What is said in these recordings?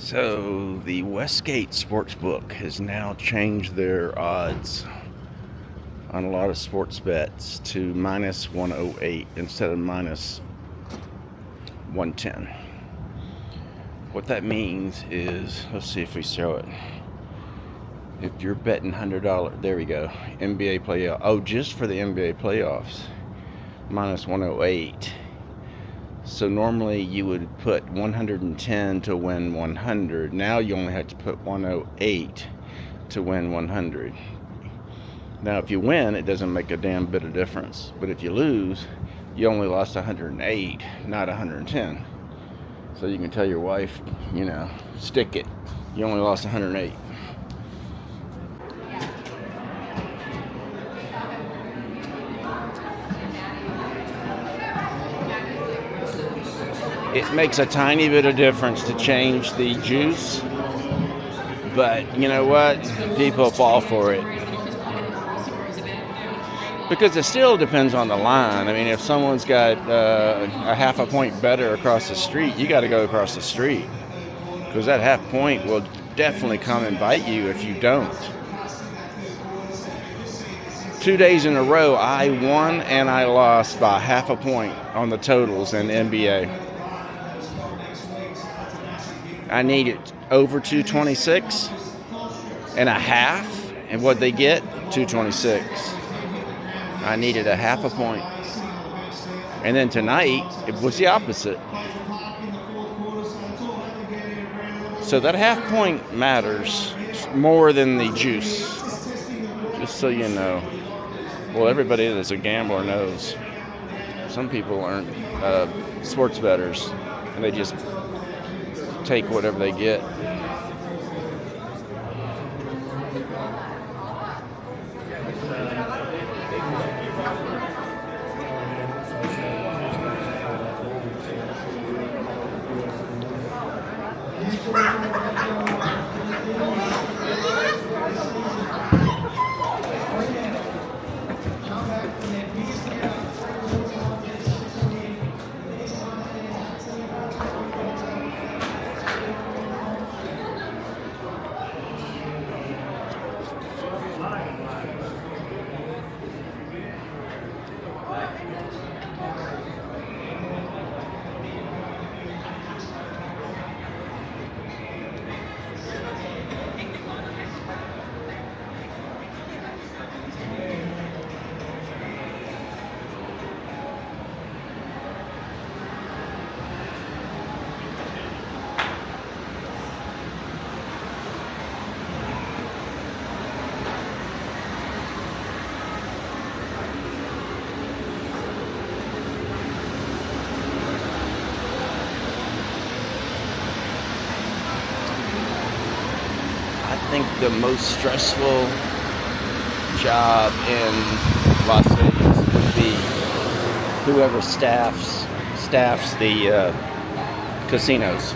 So the Westgate Sportsbook has now changed their odds on a lot of sports bets to minus 108 instead of minus 110. What that means is, let's see if we show it. If you're betting $100, there we go, NBA playoff. Oh, just for the NBA playoffs, minus 108. So normally you would put 110 to win 100. Now you only have to put 108 to win 100. Now if you win, it doesn't make a damn bit of difference. But if you lose, you only lost 108, not 110. So you can tell your wife, stick it. You only lost 108. It makes a tiny bit of difference to change the juice, but you know what? People fall for it. Because it still depends on the line. I mean, if someone's got a half a point better across the street, you got to go across the street. Because that half point will definitely come and bite you if you don't. 2 days in a row, I won and I lost by half a point on the totals in NBA. I needed over 226 and a half, and what they get? 226. I needed a half a point. And then tonight, it was the opposite. So that half point matters more than the juice, just so you know. Well, everybody that's a gambler knows. Some people aren't sports bettors, and they just take whatever they get. I think the most stressful job in Las Vegas would be whoever staffs the casinos.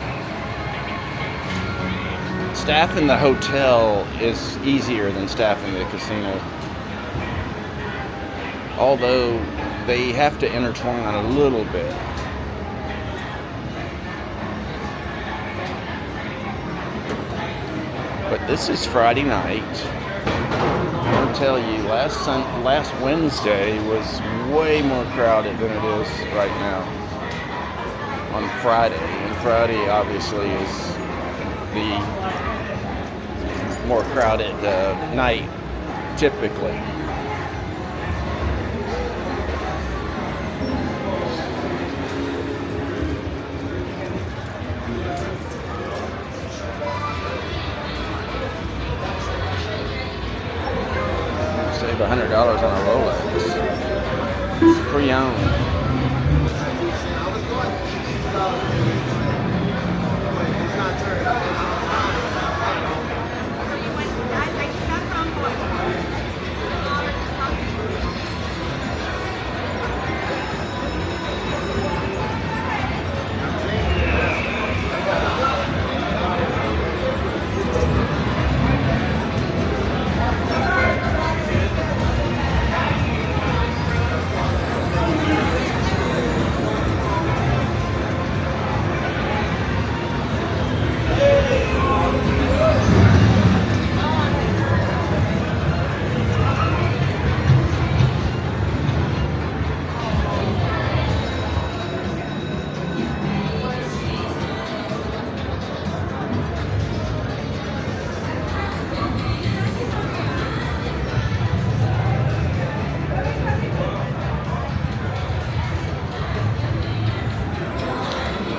Staffing the hotel is easier than staffing the casino, although they have to intertwine a little bit. But this is Friday night. I'll tell you, last Wednesday was way more crowded than it is right now on Friday. And Friday obviously is the more crowded night typically. Save $100 on a Rolex. Pre-owned.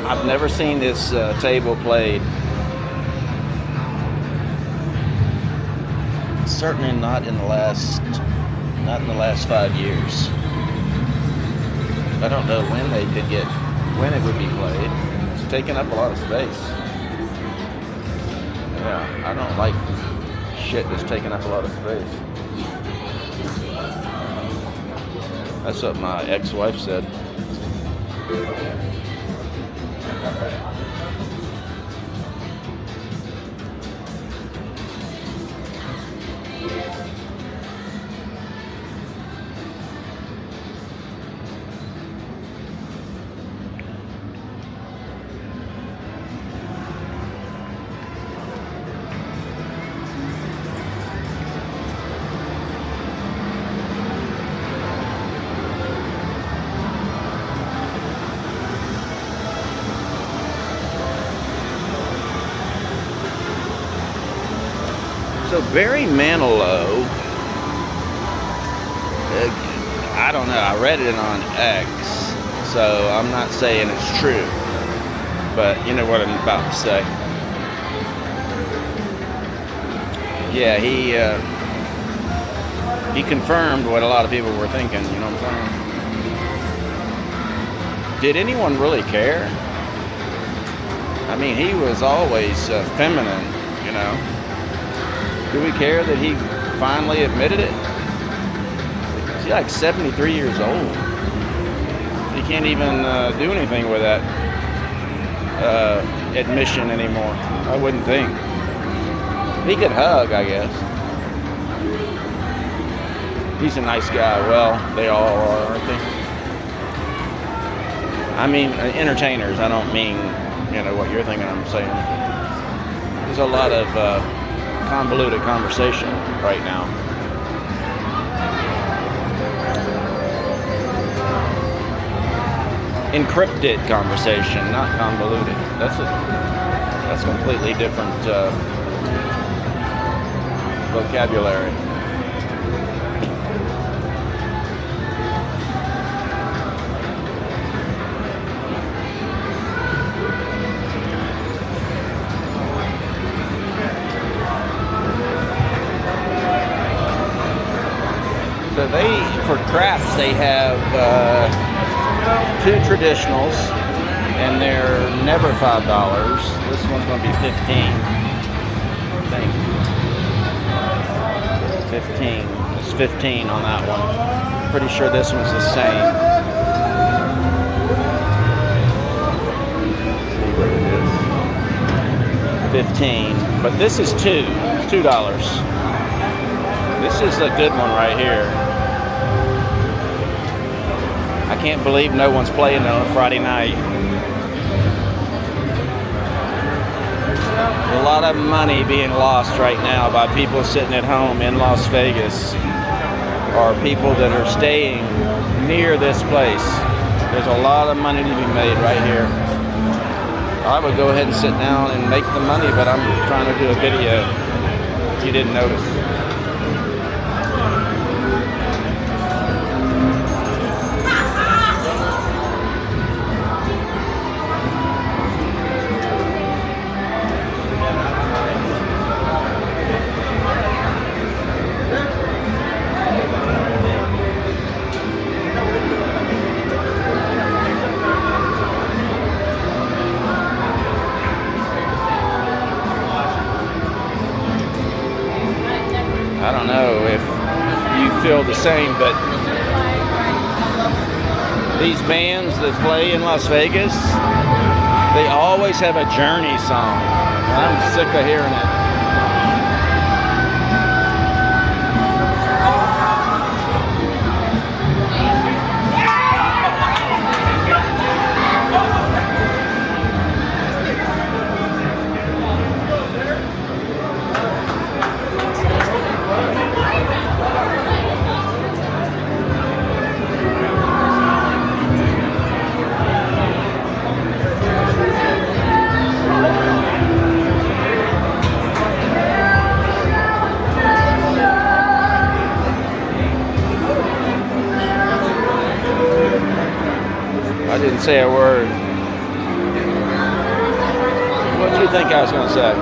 I've never seen this table played. Certainly not in the last 5 years. I don't know when it would be played. It's taking up a lot of space. Yeah, I don't like shit that's taking up a lot of space. That's what my ex-wife said. So Barry Manilow, I don't know, I read it on X, so I'm not saying it's true, but you know what I'm about to say. Yeah, he confirmed what a lot of people were thinking, you know what I'm saying? Did anyone really care? I mean, he was always feminine, you know? Do we care that he finally admitted it? He's like 73 years old. He can't even do anything with that admission anymore. I wouldn't think. He could hug, I guess. He's a nice guy. Well, they all are, aren't they? I mean, entertainers. I don't mean, you know, what you're thinking I'm saying. There's a lot of convoluted conversation right now. Encrypted conversation, not convoluted. That's completely different vocabulary. So for craps, they have 2 traditionals, and they're never $5. This one's going to be $15. I think 15. It's 15 on that one. Pretty sure this one's the same. Let's see what it is. 15, but this is $2. It's $2. This is a good one right here. I can't believe no one's playing it on a Friday night. A lot of money being lost right now by people sitting at home in Las Vegas, or people that are staying near this place. There's a lot of money to be made right here. I would go ahead and sit down and make the money, but I'm trying to do a video, if you didn't notice. I don't know if you feel the same, but these bands that play in Las Vegas, they always have a Journey song. I'm sick of hearing it. I didn't say a word. What do you think I was going to say?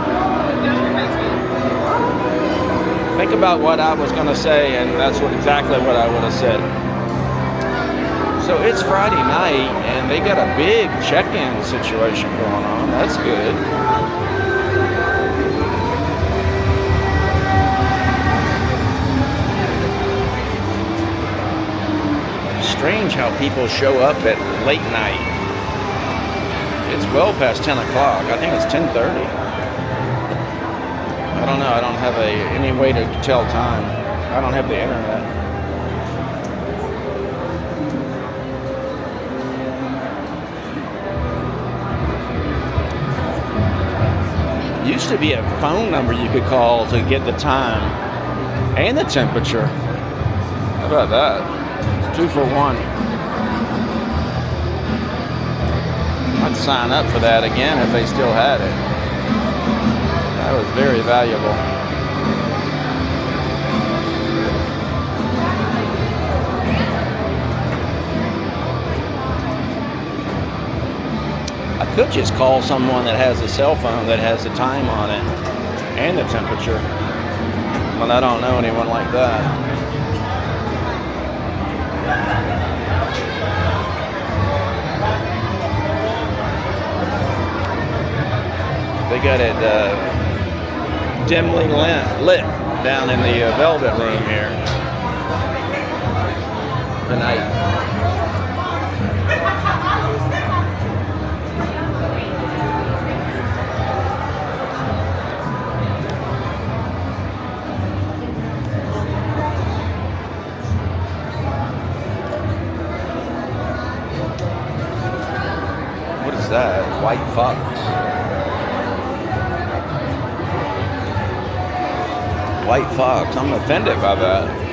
Think about what I was going to say, and that's exactly what I would have said. So it's Friday night, and they got a big check-in situation going on. That's good. Strange how people show up at late night. It's well past 10 o'clock. I think it's 10:30. I don't know. I don't have any way to tell time. I don't have the internet. Used to be a phone number you could call to get the time and the temperature. How about that? 2 for 1. I'd sign up for that again if they still had it. That was very valuable. I could just call someone that has a cell phone that has the time on it and the temperature. But I don't know anyone like that. They got it dimly lit down in the Velvet Room here tonight. What is that? White fox. White fox. I'm offended by that.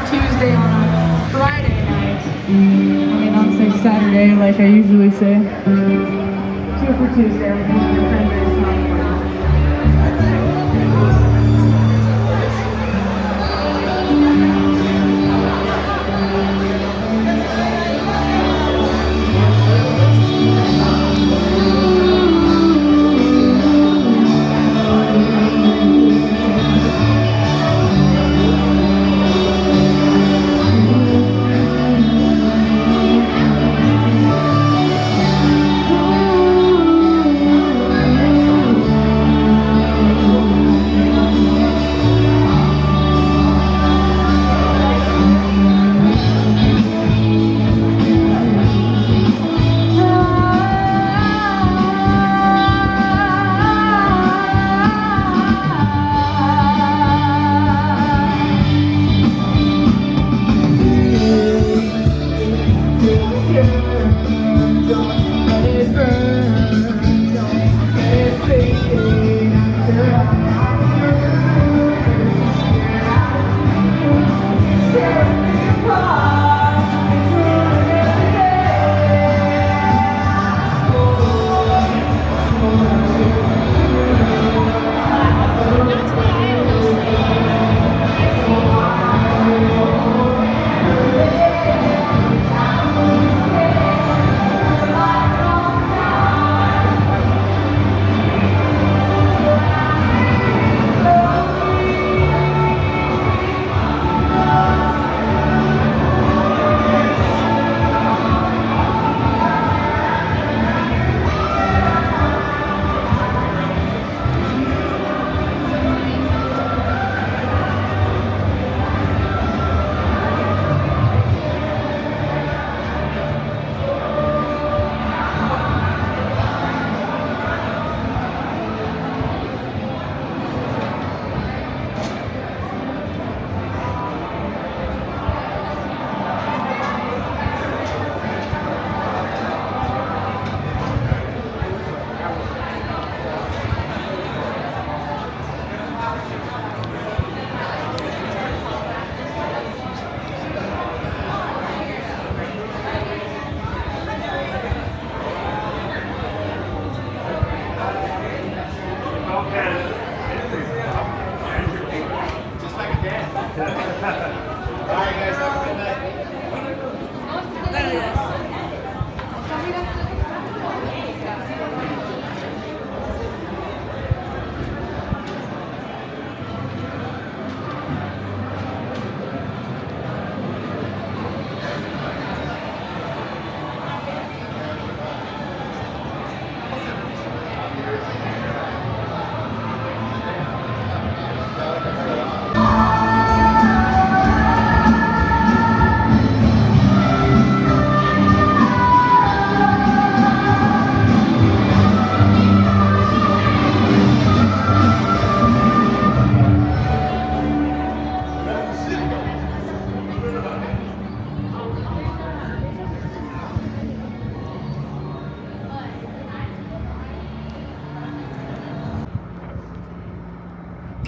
Tuesday on a Friday night. I mean, on say Saturday, like I usually say. 2 for Tuesday. We're doing your cranberry sauce.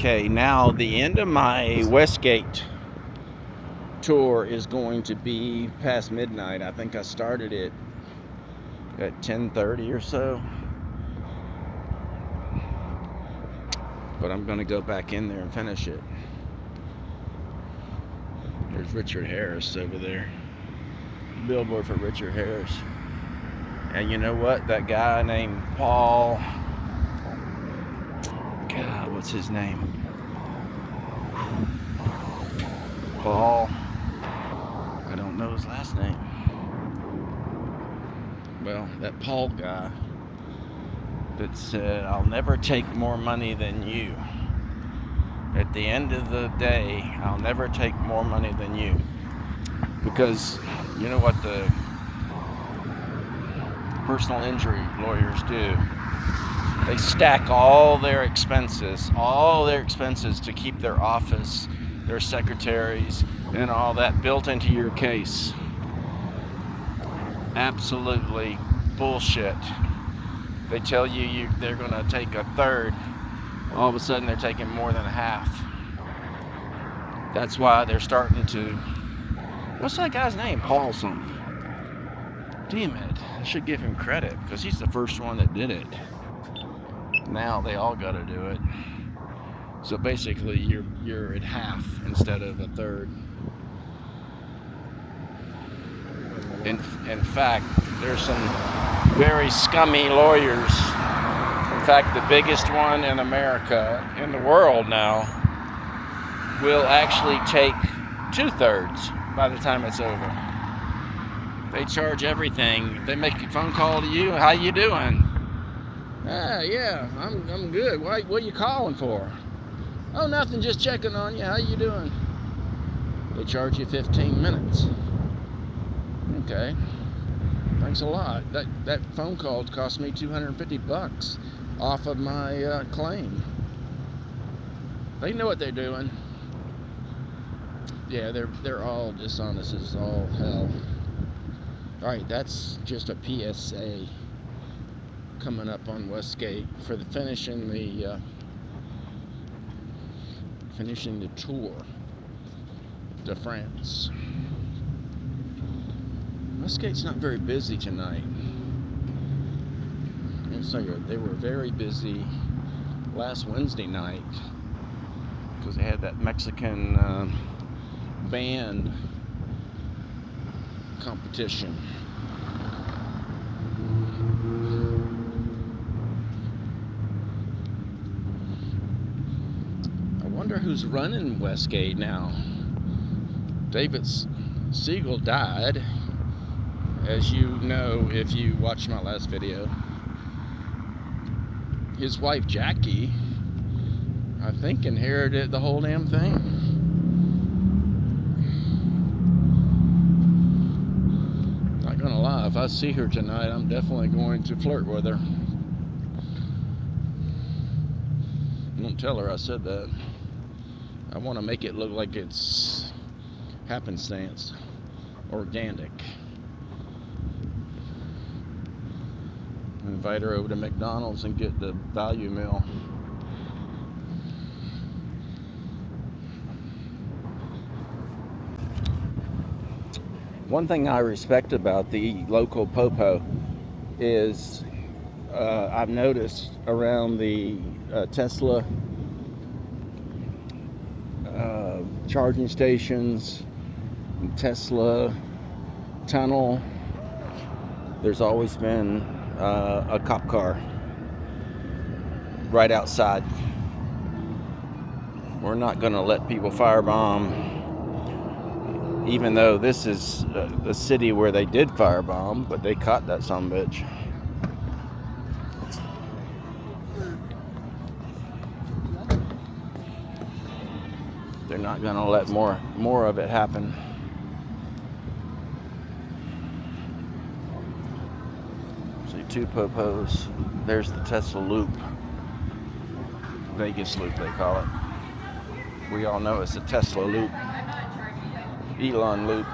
Okay, now the end of my Westgate tour is going to be past midnight. I think I started it at 10:30 or so. But I'm going to go back in there and finish it. There's Richard Harris over there. Billboard for Richard Harris. And you know what? That guy named Paul... God, what's his name? Paul. I don't know his last name. Well, that Paul guy that said, "I'll never take more money than you. At the end of the day, I'll never take more money than you." Because you know what the personal injury lawyers do? They stack all their expenses to keep their office, their secretaries, and all that built into your case. Absolutely bullshit. They tell you they're going to take a third. All of a sudden they're taking more than half. That's why they're starting to... What's that guy's name? Paul something. Damn it. I should give him credit because he's the first one that did it. Now they all got to do it. So basically you're at half instead of a third. In fact, there's some very scummy lawyers. In fact, the biggest one in America, in the world now, will actually take 2/3 by the time it's over. They charge everything. They make a phone call to you. How you doing? Yeah, I'm good. What are you calling for? Oh, nothing, just checking on you. How you doing? They charge you 15 minutes. Okay. Thanks a lot. That phone call cost me $250 off of my claim. They know what they're doing. Yeah, they're all dishonest as all hell. All right, that's just a PSA coming up on Westgate for the finishing the tour to France. Westgate's not very busy tonight. So they were very busy last Wednesday night because they had that Mexican band competition. I wonder who's running Westgate now. David Siegel died, as you know if you watched my last video. His wife Jackie, I think, inherited the whole damn thing. Not gonna lie, if I see her tonight, I'm definitely going to flirt with her. Don't tell her I said that. I want to make it look like it's happenstance, organic. Invite her over to McDonald's and get the value meal. One thing I respect about the local Popo is I've noticed around the Tesla charging stations, Tesla tunnel. There's always been a cop car right outside. We're not going to let people firebomb, even though this is the city where they did firebomb, but they caught that sumbitch. They're not going to let more of it happen. See, two popos. There's the Tesla loop. Vegas loop, they call it. We all know it's a Tesla loop. Elon loop.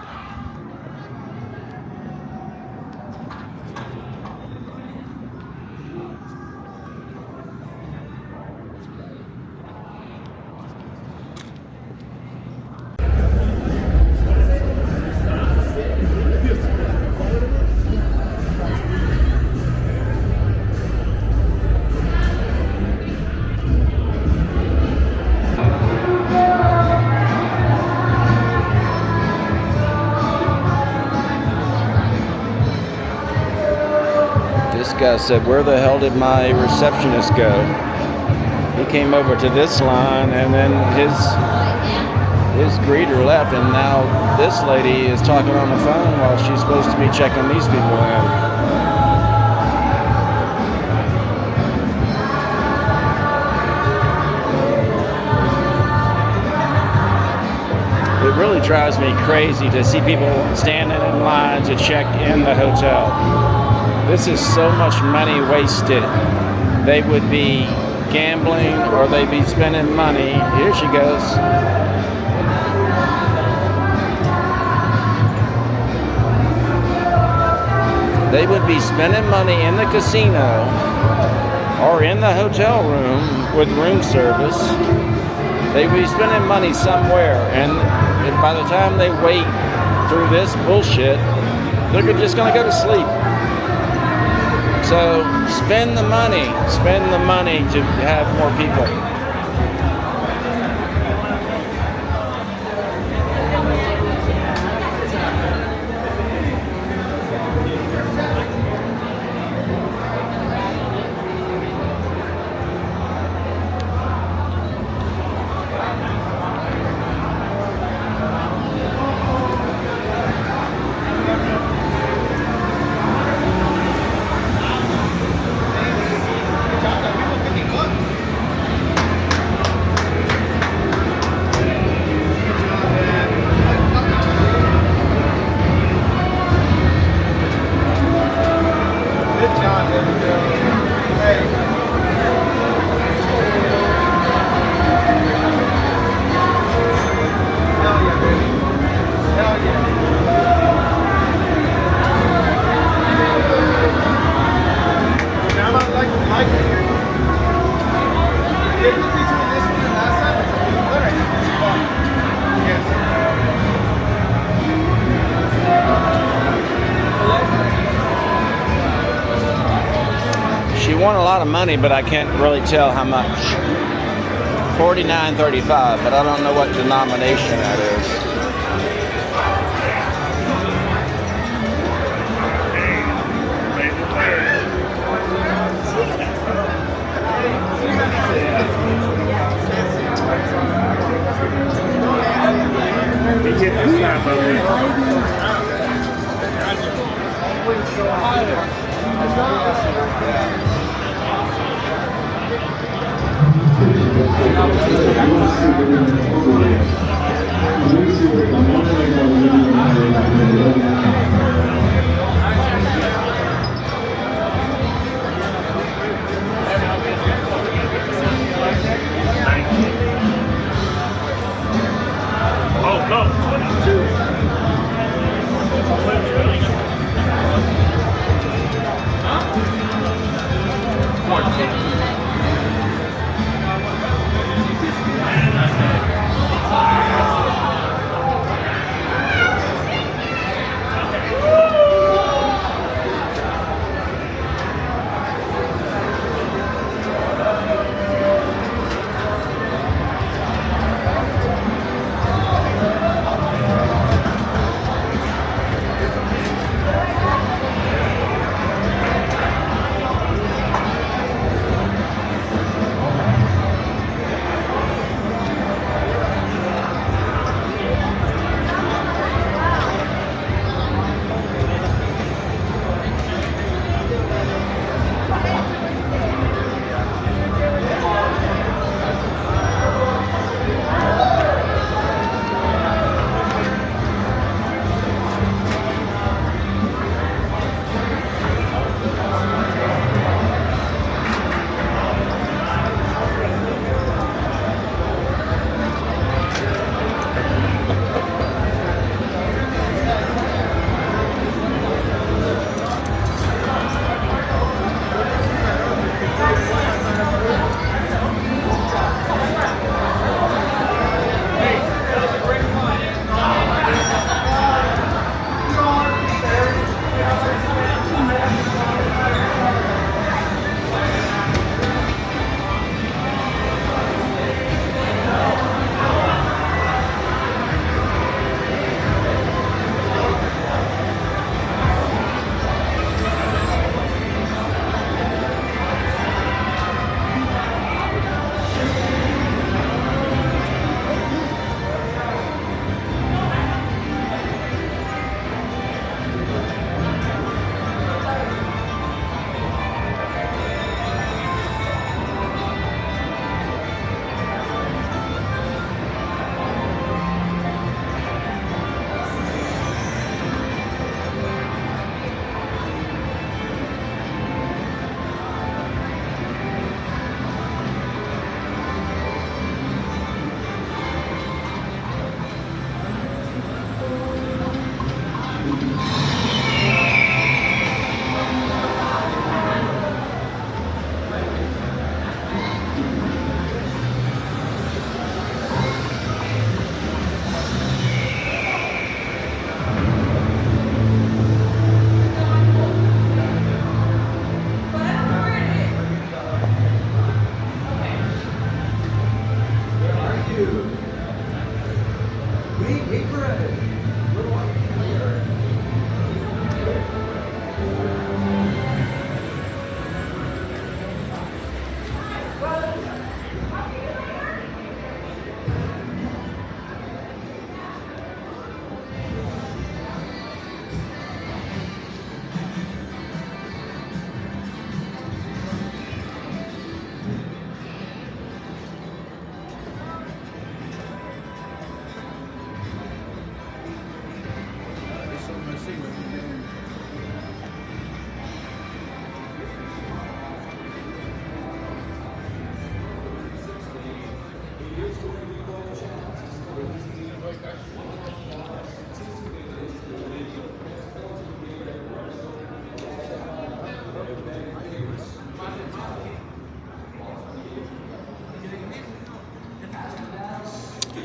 This guy said, "Where the hell did my receptionist go?" He came over to this line, and then his greeter left, and now this lady is talking on the phone while she's supposed to be checking these people in. It really drives me crazy to see people standing in line to check in the hotel. This is so much money wasted. They would be gambling or they'd be spending money. Here she goes. They would be spending money in the casino or in the hotel room with room service. They would be spending money somewhere, and by the time they wait through this bullshit, they're just gonna go to sleep. So spend the money to have more people. She won a lot of money, but I can't really tell how much. $49.35, but I don't know what denomination that is.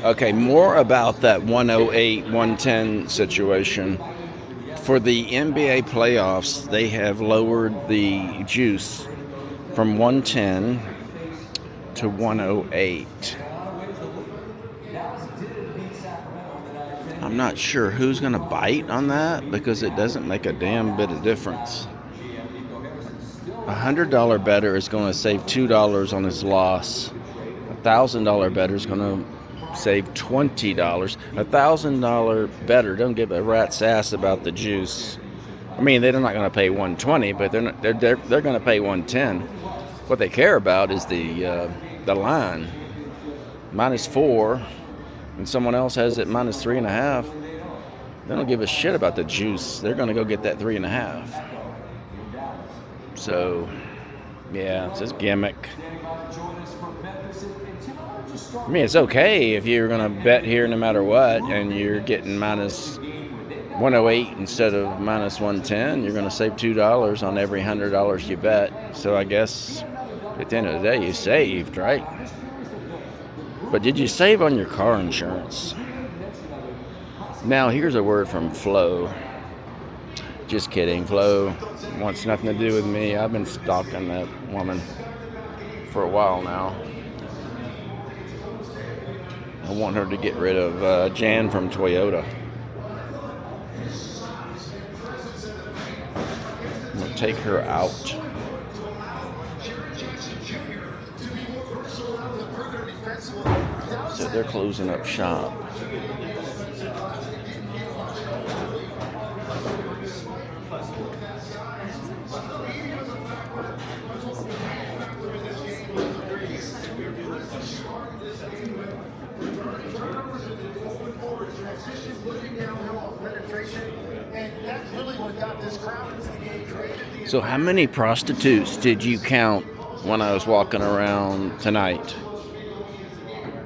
Okay, more about that 108, 110 situation. For the NBA playoffs, they have lowered the juice from 110 to 108. I'm not sure who's going to bite on that because it doesn't make a damn bit of difference. $100 bettor is going to save $2 on his loss. $1,000 bettor is going to save $20. $1,000 bettor don't give a rat's ass about the juice. I mean, they're not going to pay 120, but they're going to pay 110. What they care about is the line. -4, and someone else has it -3.5. They don't give a shit about the juice. They're going to go get that 3.5. So, yeah, it's just gimmick. I mean, it's okay if you're going to bet here no matter what, and you're getting -108 instead of -110. You're going to save $2 on every $100 you bet. So I guess at the end of the day, you saved, right? But did you save on your car insurance? Now, here's a word from Flo. Just kidding. Flo wants nothing to do with me. I've been stalking that woman for a while now. I want her to get rid of Jan from Toyota. I'm going to take her out. So they're closing up shop. So how many prostitutes did you count when I was walking around tonight?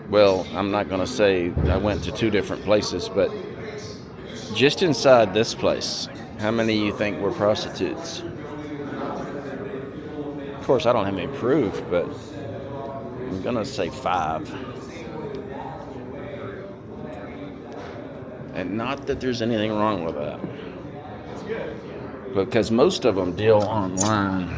Well, I'm not going to say I went to 2 different places, but just inside this place, how many you think were prostitutes? Of course, I don't have any proof, but I'm going to say 5. And not that there's anything wrong with that, because most of them deal online.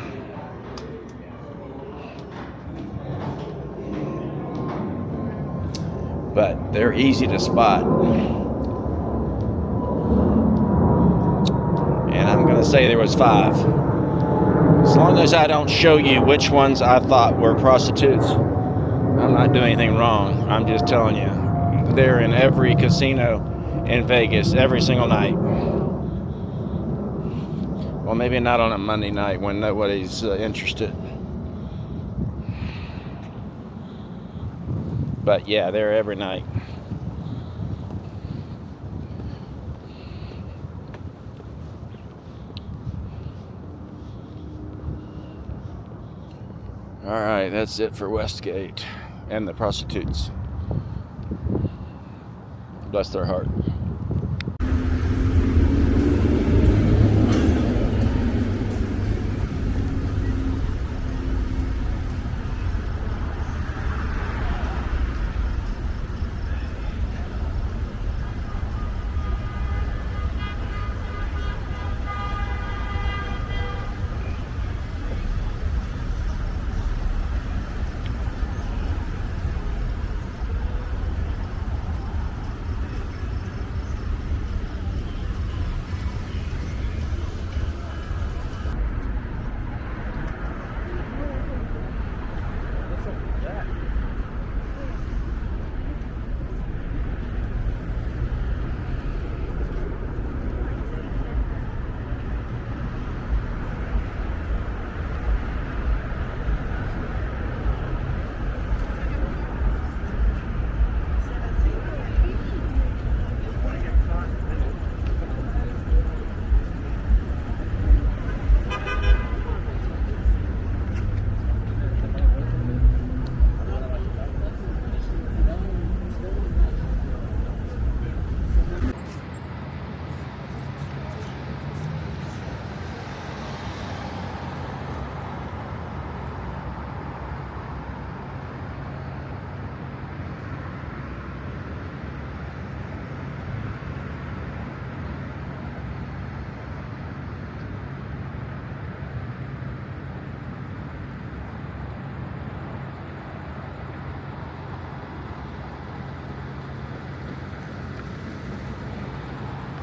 But they're easy to spot. And I'm going to say there was 5. As long as I don't show you which ones I thought were prostitutes, I'm not doing anything wrong. I'm just telling you. They're in every casino in Vegas every single night. Well, maybe not on a Monday night when nobody's interested. But yeah, they're every night. All right, that's it for Westgate and the prostitutes. Bless their heart.